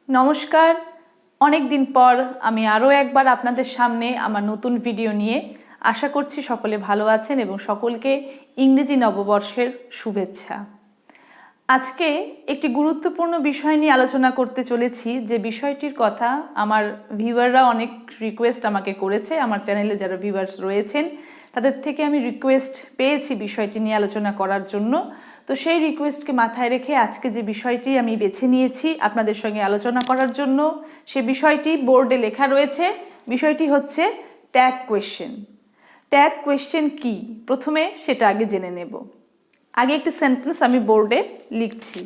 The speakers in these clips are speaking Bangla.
নমস্কার। অনেক দিন পর আমি আরও একবার আপনাদের সামনে আমার নতুন ভিডিও নিয়ে আশা করছি সকলে ভালো আছেন এবং সকলকে ইংরেজি নববর্ষের শুভেচ্ছা। আজকে একটি গুরুত্বপূর্ণ বিষয় নিয়ে আলোচনা করতে চলেছি, যে বিষয়টির কথা আমার ভিউয়াররা অনেক রিকোয়েস্ট আমাকে করেছে। আমার চ্যানেলে যারা ভিউয়ার্স রয়েছেন তাদের থেকে আমি রিকোয়েস্ট পেয়েছি বিষয়টি নিয়ে আলোচনা করার জন্য। তো সেই রিকোয়েস্টকে মাথায় রেখে আজকে যে বিষয়টি আমি বেছে নিয়েছি আপনাদের সঙ্গে আলোচনা করার জন্য, সে বিষয়টি বোর্ডে লেখা রয়েছে। বিষয়টি হচ্ছে ট্যাগ কোয়েশ্চেন। ট্যাগ কোয়েশ্চেন কি, প্রথমে সেটা আগে জেনে নেব। আগে একটি সেন্টেন্স আমি বোর্ডে লিখছি।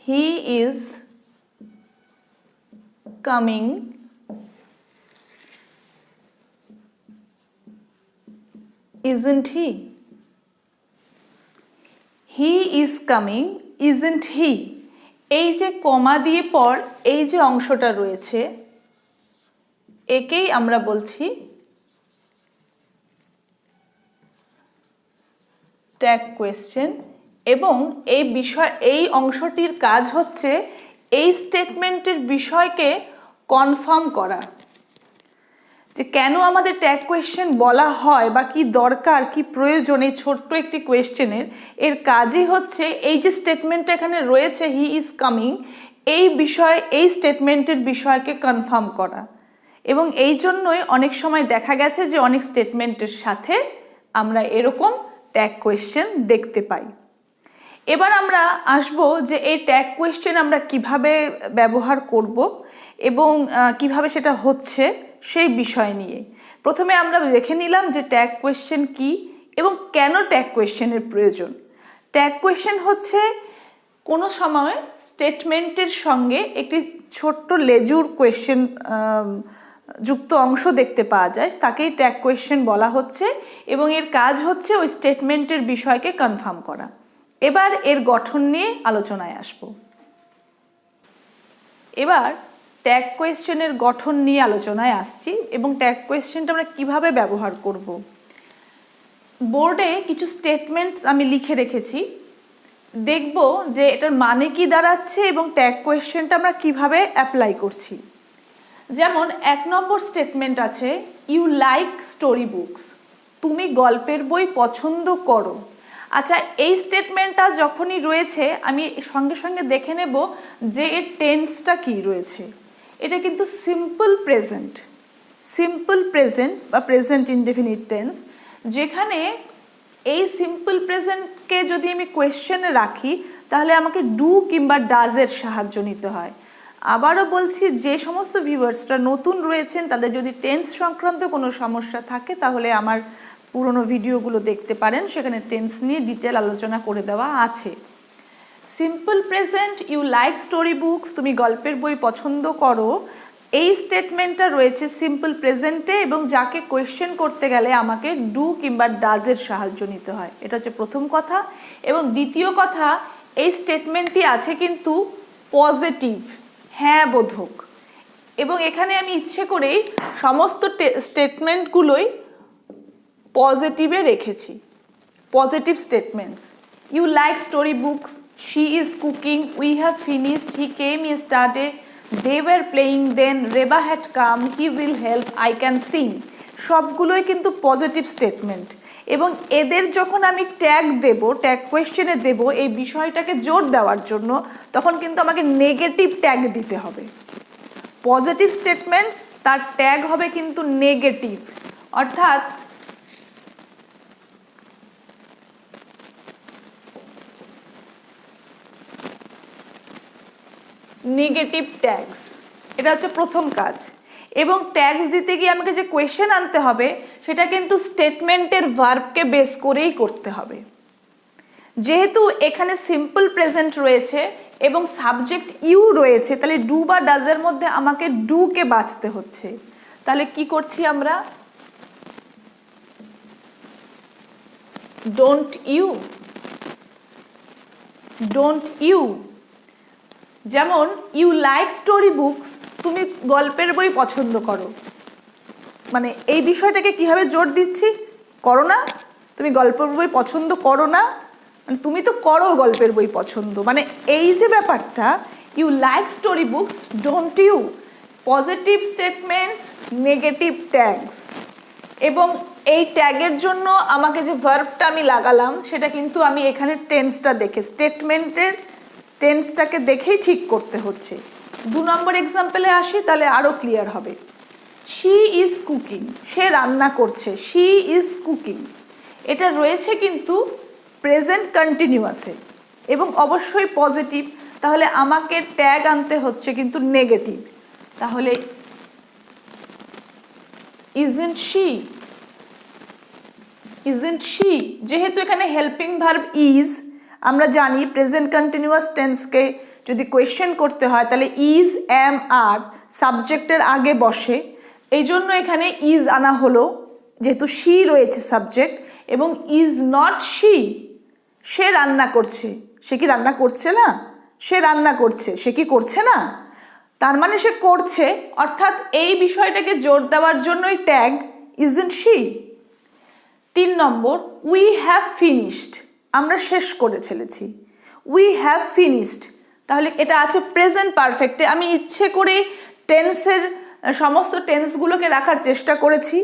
He is coming isn't he? He is coming, isn't he? এই যে কমা দিয়ে পর এই যে অংশটা রয়েছে, একেই আমরা বলছি ট্যাগ কোয়েশ্চেন। এবং এই অংশটির কাজ হচ্ছে এই স্টেটমেন্টের বিষয়কে কনফার্ম করা, যে কেন আমাদের ট্যাগ কোয়েশ্চেন বলা হয় বা কি দরকার, কি প্রয়োজন এই ছোট্ট একটি কোয়েশ্চেনের। এর কাজই হচ্ছে এই যে স্টেটমেন্টটা এখানে রয়েছে, হি ইজ কামিং, এই স্টেটমেন্টের বিষয়কে কনফার্ম করা। এবং এই জন্যই অনেক সময় দেখা গেছে যে অনেক স্টেটমেন্টের সাথে আমরা এরকম ট্যাগ কোয়েশ্চেন দেখতে পাই। এবার আমরা আসব যে এই ট্যাগ কোয়েশ্চেন আমরা কিভাবে ব্যবহার করব এবং কিভাবে সেটা হচ্ছে সেই বিষয় নিয়ে। প্রথমে আমরা দেখে নিলাম যে ট্যাগ কোয়েশ্চেন কি এবং কেন ট্যাগ কোয়েশ্চেনের প্রয়োজন। ট্যাগ কোয়েশ্চেন হচ্ছে কোনো সময় স্টেটমেন্টের সঙ্গে একটি ছোট্ট লেজুর কোয়েশ্চেন যুক্ত অংশ দেখতে পাওয়া যায়, তাকেই ট্যাগ কোয়েশ্চেন বলা হচ্ছে। এবং এর কাজ হচ্ছে ওই স্টেটমেন্টের বিষয়কে কনফার্ম করা। এবার এর গঠন নিয়ে আলোচনায় আসব। এবার ট্যাগ কোয়েশ্চেনের গঠন নিয়ে আলোচনায় আসছি এবং ট্যাগ কোয়েশ্চেনটা আমরা কিভাবে ব্যবহার করব। বোর্ডে কিছু স্টেটমেন্টস আমি লিখে রেখেছি, দেখব যে এটার মানে কি দাঁড়াচ্ছে এবং ট্যাগ কোয়েশ্চেনটা আমরা কিভাবে অ্যাপ্লাই করছি। যেমন 1 নম্বর স্টেটমেন্ট আছে, ইউ লাইক স্টোরি বুকস, তুমি গল্পের বই পছন্দ করো। আচ্ছা, এই স্টেটমেন্টটা যখনই রয়েছে আমি সঙ্গে সঙ্গে দেখে নেব যে এর টেন্সটা কি রয়েছে। এটা কিন্তু সিম্পল প্রেজেন্ট বা প্রেজেন্ট ইনডেফিনিট টেন্স, যেখানে এই সিম্পল প্রেজেন্টকে যদি আমি কোয়েশ্চেনে রাখি তাহলে আমাকে ডু কিংবা ডাজের সাহায্য নিতে হয়। আবারও বলছি, যে সমস্ত ভিউয়ার্সরা নতুন রয়েছেন তাদের যদি টেন্স সংক্রান্ত কোনো সমস্যা থাকে তাহলে আমার পুরনো ভিডিওগুলো দেখতে পারেন, সেখানে টেন্স নিয়ে ডিটেল আলোচনা করে দেওয়া আছে। Simple present, you like story books, তুমি গল্পের বই পছন্দ করো, এই স্টেটমেন্টটা রয়েছে সিম্পল প্রেজেন্টে এবং যাকে কোয়েশ্চেন করতে গেলে আমাকে ডু কিংবা ডাজের সাহায্য নিতে হয়। এটা হচ্ছে প্রথম কথা। এবং দ্বিতীয় কথা, এই স্টেটমেন্টটি আছে কিন্তু পজিটিভ, হ্যাঁ বোধক। এবং এখানে আমি ইচ্ছে করেই সমস্ত স্টেটমেন্টগুলোই পজিটিভে রেখেছি, positive statements. You like story books, she is cooking, we have finished, he came yesterday, they were playing then, Reba had come, he will help, I can sing. সবগুলোই কিন্তু পজিটিভ স্টেটমেন্ট। এবং এদের যখন আমি ট্যাগ দেব, ট্যাগ কোয়েশ্চেনে দেব এই বিষয়টাকে জোর দেওয়ার জন্য, তখন কিন্তু আমাকে নেগেটিভ ট্যাগ দিতে হবে। পজিটিভ স্টেটমেন্টস তার ট্যাগ হবে কিন্তু নেগেটিভ, অর্থাৎ নেগেটিভ ট্যাগস। এটা হচ্ছে প্রথম কাজ। এবং ট্যাগস দিতে গিয়ে আমাকে যে কোয়েশ্চেন আনতে হবে সেটা কিন্তু স্টেটমেন্টের ভার্বকে বেস করেই করতে হবে। যেহেতু এখানে সিম্পল প্রেজেন্ট রয়েছে এবং সাবজেক্ট ইউ রয়েছে, তাহলে ডু বা ডাজের মধ্যে আমাকে ডুকে বাছতে হচ্ছে। তাহলে কি করছি আমরা, ডোন্ট ইউ। যেমন ইউ লাইক স্টোরি বুকস, তুমি গল্পের বই পছন্দ করো, মানে এই বিষয়টাকে কিভাবে জোর দিচ্ছি, করো না, তুমি গল্পের বই পছন্দ করো না, মানে তুমি তো করো গল্পের বই পছন্দ, মানে এই যে ব্যাপারটা, you like story books don't you, positive statements, negative tags. এবং এই ট্যাগের জন্য আমাকে যে ভার্বটা আমি লাগালাম সেটা কিন্তু আমি এখানে টেন্সটা দেখে, স্টেটমেন্টের টেন্সটাকে দেখেই ঠিক করতে হচ্ছে। 2 নম্বর এক্সাম্পলে আসি, তাহলে আরও ক্লিয়ার হবে। শি ইজ কুকিং, সে রান্না করছে, শি ইজ কুকিং, এটা রয়েছে কিন্তু প্রেজেন্ট কন্টিনিউয়াসে এবং অবশ্যই পজিটিভ, তাহলে আমাকে ট্যাগ আনতে হচ্ছে কিন্তু নেগেটিভ। তাহলে ইজন্ট শি, ইজন্ট শি, যেহেতু এখানে হেল্পিং ভার্ব ইজ, আমরা জানি প্রেজেন্ট কন্টিনিউয়াস টেন্সকে যদি কোয়েশ্চেন করতে হয় তাহলে ইজ, এম, আর সাবজেক্টের আগে বসে, এই জন্য এখানে ইজ আনা হলো যেহেতু শি রয়েছে সাবজেক্ট, এবং ইজ নট শি, সে রান্না করছে, সে কি রান্না করছে না, সে রান্না করছে, সে কি করছে না, তার মানে সে করছে, অর্থাৎ এই বিষয়টাকে জোর দেওয়ার জন্যই tag isn't she. 3 number, we have finished, আমরা শেষ করে ফেলেছি, উই হ্যাভ ফিনিশড, তাহলে এটা আছে প্রেজেন্ট পারফেক্টে। আমি ইচ্ছে করে টেন্সের সমস্ত টেন্সগুলোকে রাখার চেষ্টা করেছি,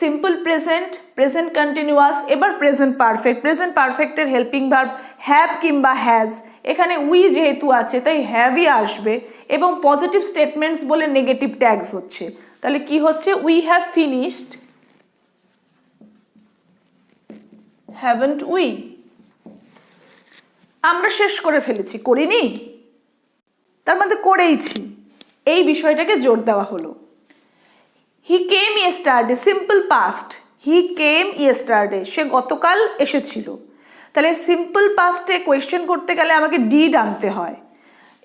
সিম্পল প্রেজেন্ট, প্রেজেন্ট কন্টিনিউয়াস, এবার প্রেজেন্ট পারফেক্ট। প্রেজেন্ট পারফেক্টের হেল্পিং ভার্ব হ্যাভ কিংবা হ্যাজ, এখানে উই যেহেতু আছে তাই হ্যাভই আসবে, এবং পজিটিভ স্টেটমেন্টস বলে নেগেটিভ ট্যাগস হচ্ছে, তাহলে কি হচ্ছে, we have finished, haven't we, আমরা শেষ করে ফেলেছি, করিনি, তার মধ্যে করেইছি, এই বিষয়টাকে জোর দেওয়া হলো। হি কেম ইয়েস্টারডে, সিম্পল পাস্ট, হি কেম ইয়েস্টারডে, সে গতকাল এসেছিল, তাহলে সিম্পল পাস্টে কোয়েশ্চেন করতে গেলে আমাকে ডিড আনতে হয়,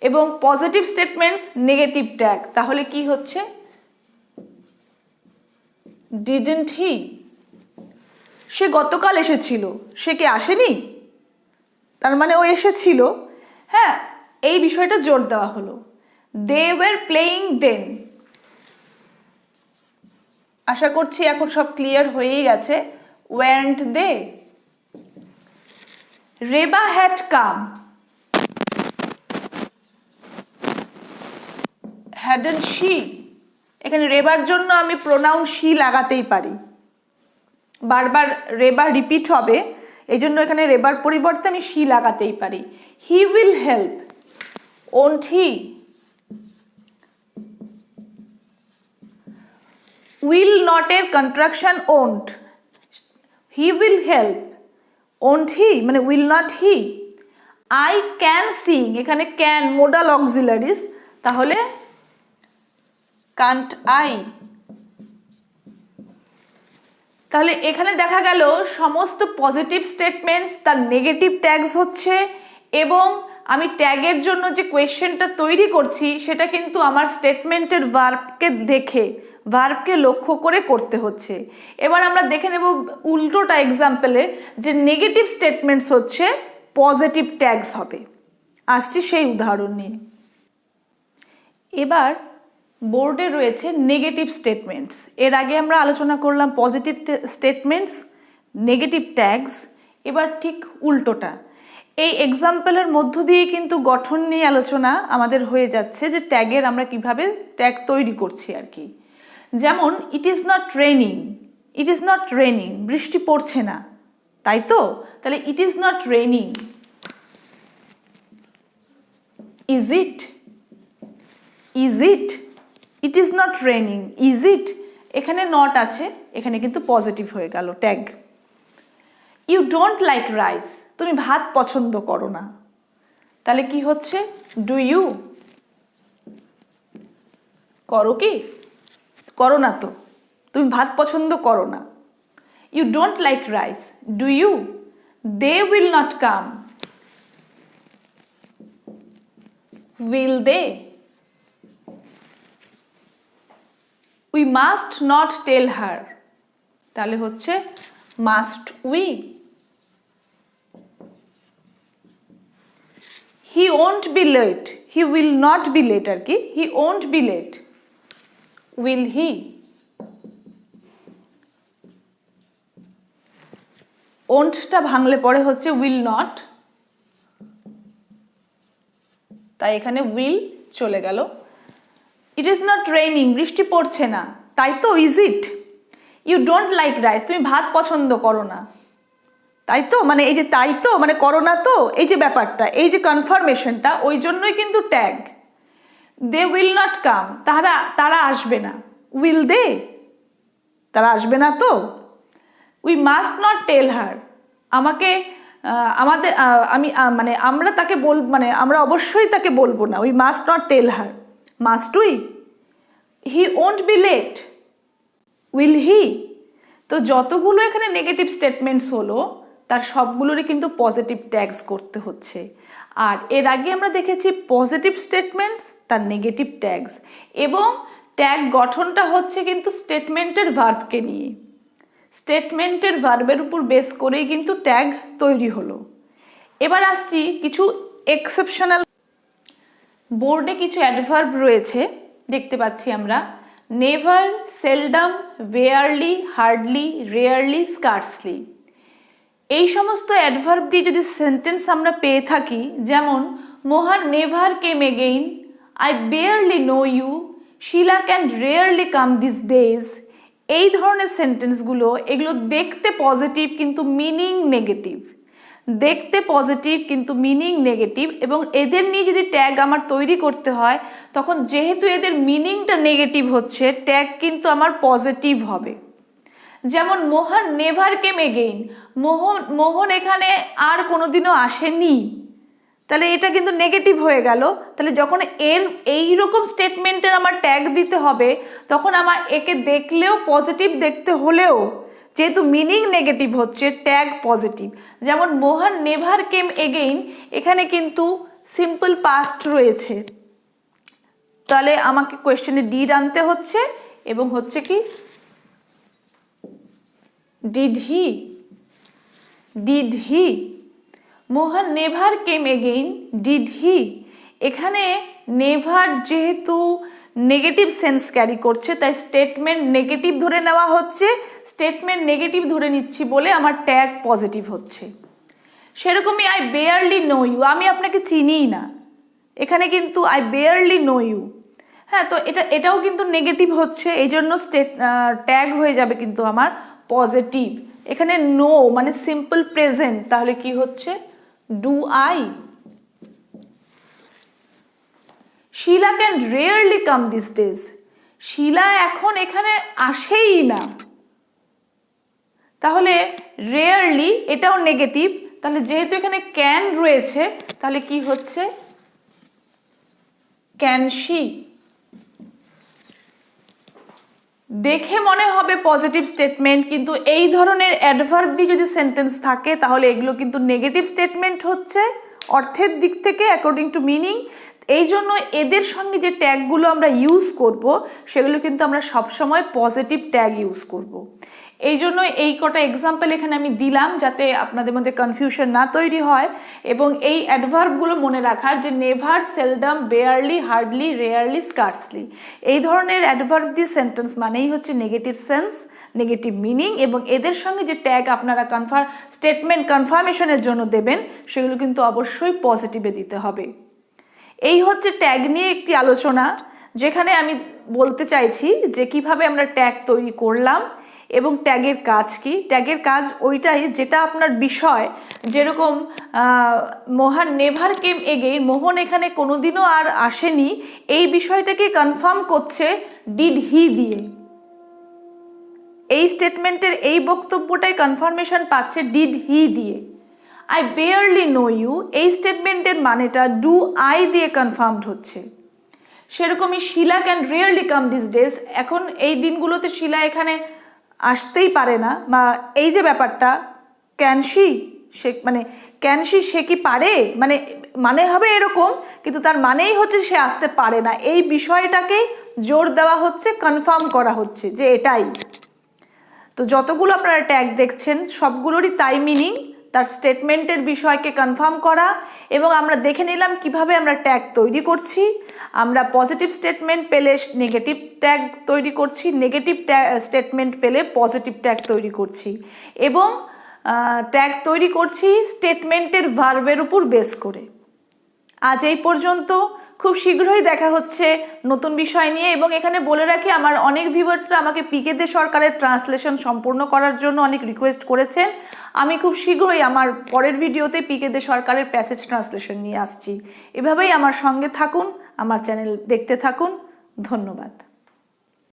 এবং পজিটিভ স্টেটমেন্টস নেগেটিভ ট্যাগ, তাহলে কি হচ্ছে, ডিডন্ট হি, সে গতকাল এসেছিল, সে কি আসেনি, তার মানে ও এসেছিল, হ্যাঁ, এই বিষয়টা জোর দেওয়া হলো। দে ওয়ার প্লেয়িং দেন, আশা করছি এখন সব ক্লিয়ার হয়েই গেছে, weren't they. Reba had come, hadn't she, এখানে রেবার জন্য আমি প্রোনাউন শি লাগাতেই পারি, বারবার রেবা রিপিট হবে, এই জন্য এখানে রেবার পরিবর্তে আমি শি লাগাতেই পারি। He will help, won't he, will not এর contraction won't, he will help, won't he মানে will not he. I can sing, এখানে ক্যান মোডাল অক্সিলারিজ, তাহলে কান্ট আই, তাহলে এখানে দেখা গেল সমস্ত পজিটিভ স্টেটমেন্টস তার নেগেটিভ ট্যাগস হচ্ছে, এবং আমি ট্যাগের জন্য যে কোয়েশ্চেনটা তৈরি করছি সেটা কিন্তু আমার স্টেটমেন্টের ভার্বকে দেখে, ভার্বকে লক্ষ্য করে করতে হচ্ছে। এবার আমরা দেখে নেব উল্টোটা এক্সাম্পলে, যে নেগেটিভ স্টেটমেন্টস হচ্ছে পজিটিভ ট্যাগস হবে, আসছি সেই উদাহরণ নিয়ে। এবার বোর্ডে রয়েছে নেগেটিভ স্টেটমেন্টস, এর আগে আমরা আলোচনা করলাম পজিটিভ স্টেটমেন্টস, নেগেটিভ ট্যাগস, এবার ঠিক উল্টোটা। এই এক্সাম্পলের মধ্য দিয়ে কিন্তু গঠন নিয়ে আলোচনা আমাদের হয়ে যাচ্ছে, যে ট্যাগের আমরা কিভাবে ট্যাগ তৈরি করছি আর কি। যেমন it is not raining, it is not raining, বৃষ্টি পড়ছে না, তাই তো, তাহলে it is not raining. Is it, is it, it is not raining, is it, এখানে নট আছে, এখানে কিন্তু পজিটিভ হয়ে গেল tag. You don't like rice, তুমি ভাত পছন্দ করো না, তাহলে কি হচ্ছে, ডু ইউ, করো কি, করো না তো, তুমি ভাত পছন্দ করো না। You don't like rice, do you, they will not come, will they, we must not tell her, তাহলে হচ্ছে must we. He won't be late, he will not be late আর কি, he won't be late, will he, ওন্টটা ভাঙলে পরে হচ্ছে উইল নট, তাই এখানে উইল চলে গেল। ইট ইজ নট রেইনিং, বৃষ্টি পড়ছে না, তাই তো। Is it? You don't like rice, তুমি ভাত পছন্দ করো না, তাই তো। মানে এই যে তাই তো মানে করো না তো, এই যে ব্যাপারটা, এই যে কনফার্মেশনটা, ওই জন্যই কিন্তু tag. They will not come, তারা আসবে না। উইল দে, তারা আসবে না তো। We must not tell her, আমাকে আমাদের আমি মানে আমরা তাকে মানে আমরা অবশ্যই তাকে বলবো না। We must not tell her, must we? He won't be late, will he? তো যতগুলো এখানে নেগেটিভ স্টেটমেন্টস হলো তার সবগুলোরই কিন্তু পজিটিভ ট্যাগস করতে হচ্ছে। আর এর আগে আমরা দেখেছি পজিটিভ স্টেটমেন্টস তার নেগেটিভ ট্যাগস, এবং ট্যাগ গঠনটা হচ্ছে কিন্তু স্টেটমেন্টের ভার্বকে নিয়ে। স্টেটমেন্টের ভার্বের উপর বেস করেই কিন্তু ট্যাগ তৈরি হলো। এবার আসছি কিছু এক্সেপশনাল। বোর্ডে কিছু অ্যাডভার্ব রয়েছে, দেখতে পাচ্ছি আমরা। Never, seldom, rarely, hardly, rarely, scarcely. এই সমস্ত অ্যাডভার্ব দিয়ে যদি সেন্টেন্স আমরা পেয়ে থাকি, যেমন Mohan never came again, I barely know you, Sheela can rarely come this days. এই ধরনের সেন্টেন্সগুলো, এগুলো দেখতে পজিটিভ কিন্তু মিনিং নেগেটিভ। দেখতে পজিটিভ কিন্তু মিনিং নেগেটিভ, এবং এদের নিয়ে যদি ট্যাগ আমার তৈরি করতে হয়, তখন যেহেতু এদের মিনিংটা নেগেটিভ হচ্ছে, ট্যাগ কিন্তু আমার পজিটিভ হবে। যেমন মোহন নেভার কেম এগেইন, মোহন এখানে আর কোনোদিনও আসেনি, তাহলে এটা কিন্তু নেগেটিভ হয়ে গেল। তাহলে যখন এইরকম স্টেটমেন্টের আমার ট্যাগ দিতে হবে, তখন আমার একে দেখলেও পজিটিভ দেখতে হলেও যেহেতু মিনিং নেগেটিভ হচ্ছে, ট্যাগ পজিটিভ। যেমন মোহন নেভার কেম এগেইন, এখানে কিন্তু সিম্পল পাস্ট রয়েছে, তাহলে আমাকে কোয়েশ্চেনে ডিড আনতে হচ্ছে, এবং হচ্ছে কি did he, did he. Mohan never came again, did he. এখানে নেভার যেহেতু নেগেটিভ সেন্স ক্যারি করছে, তাই স্টেটমেন্ট নেগেটিভ ধরে নেওয়া হচ্ছে। স্টেটমেন্ট নেগেটিভ ধরে নিচ্ছি বলে আমার ট্যাগ পজিটিভ হচ্ছে। সেরকমই আই বেয়ারলি নো ইউ, আমি আপনাকে চিনিই না, এখানে কিন্তু আই বেয়ারলি নো ইউ। হ্যাঁ, তো এটাও কিন্তু নেগেটিভ হচ্ছে, এই জন্য ট্যাগ হয়ে যাবে কিন্তু আমার পজিটিভ। এখানে নো মানে সিম্পল প্রেজেন্ট, তাহলে কি হচ্ছে do I. Sheela can rarely come this days, Sheela এখন এখানে আসেই না, তাহলে রেয়ারলি এটাও নেগেটিভ। তাহলে যেহেতু এখানে ক্যান রয়েছে, তাহলে কি হচ্ছে ক্যান শি। দেখে মনে হবে পজিটিভ স্টেটমেন্ট, কিন্তু এই ধরনের অ্যাডভার্ব দিয়ে যদি সেন্টেন্স থাকে, তাহলে এগুলো কিন্তু নেগেটিভ স্টেটমেন্ট হচ্ছে অর্থের দিক থেকে, অ্যাকর্ডিং টু মিনিং। এই জন্য এদের সঙ্গে যে ট্যাগগুলো আমরা ইউজ করব, সেগুলো কিন্তু আমরা সবসময় পজিটিভ ট্যাগ ইউজ করব। এই জন্য এই কটা এক্সাম্পল এখানে আমি দিলাম, যাতে আপনাদের মধ্যে কনফিউশন না তৈরি হয়, এবং এই অ্যাডভার্বগুলো মনে রাখার, যে never, seldom, barely, hardly, rarely, scarcely. এই ধরনের অ্যাডভার্ব দিয়ে সেন্টেন্স মানেই হচ্ছে নেগেটিভ সেন্স, নেগেটিভ মিনিং, এবং এদের সঙ্গে যে ট্যাগ আপনারা স্টেটমেন্ট কনফার্মেশনের জন্য দেবেন, সেগুলো কিন্তু অবশ্যই পজিটিভে দিতে হবে। এই হচ্ছে ট্যাগ নিয়ে একটি আলোচনা, যেখানে আমি বলতে চাইছি যে কিভাবে আমরা ট্যাগ তৈরি করলাম এবং ট্যাগের কাজ কি। ট্যাগের কাজ ওইটাই যেটা আপনার বিষয়, যেরকম মোহন নেভার কেম এগেইন, মোহন এখানে কোনোদিনও আর আসেনি, এই বিষয়টাকে কনফার্ম করছে ডিড হি দিয়ে। এই স্টেটমেন্টের এই বক্তব্যটাই কনফার্মেশন পাচ্ছে ডিড হি দিয়ে। আই বেয়ারলি নো ইউ, এই স্টেটমেন্টের মানেটা ডু আই দিয়ে কনফার্মড হচ্ছে। সেরকমই Sheela can rarely come this days, এখন এই দিনগুলোতে শিলা এখানে আসতেই পারে না, বা এই যে ব্যাপারটা ক্যানশি, সে মানে ক্যানশি সে কি পারে, মানে হবে এরকম, কিন্তু তার মানেই হচ্ছে সে আসতে পারে না। এই বিষয়টাকেই জোর দেওয়া হচ্ছে, কনফার্ম করা হচ্ছে যে এটাই। তো যতগুলো আপনারা ট্যাগ দেখছেন সবগুলোরই তাই মিনিং, তার স্টেটমেন্টের বিষয়কে কনফার্ম করা। এবং আমরা দেখে নিলাম কিভাবে আমরা ট্যাগ তৈরি করছি। আমরা পজিটিভ স্টেটমেন্ট পেলে নেগেটিভ ট্যাগ তৈরি করছি, নেগেটিভ স্টেটমেন্ট পেলে পজিটিভ ট্যাগ তৈরি করছি। এবং ট্যাগ তৈরি করছি স্টেটমেন্টের ভার্বের উপর বেস করে। আজ এই পর্যন্ত, খুব শীঘ্রই দেখা হচ্ছে নতুন বিষয় নিয়ে। এবং এখানে বলে রাখি, আমার অনেক ভিউয়ার্সরা আমাকে পিকে দে সরকারের ট্রান্সলেশন সম্পূর্ণ করার জন্য অনেক রিকোয়েস্ট করেছেন। আমি খুব শীঘ্রই আমার পরের ভিডিওতে পিকে দে সরকারের প্যাসেজ ট্রান্সলেশন নিয়ে আসছি। এভাবেই আমার সঙ্গে থাকুন, আমার চ্যানেল দেখতে থাকুন। ধন্যবাদ।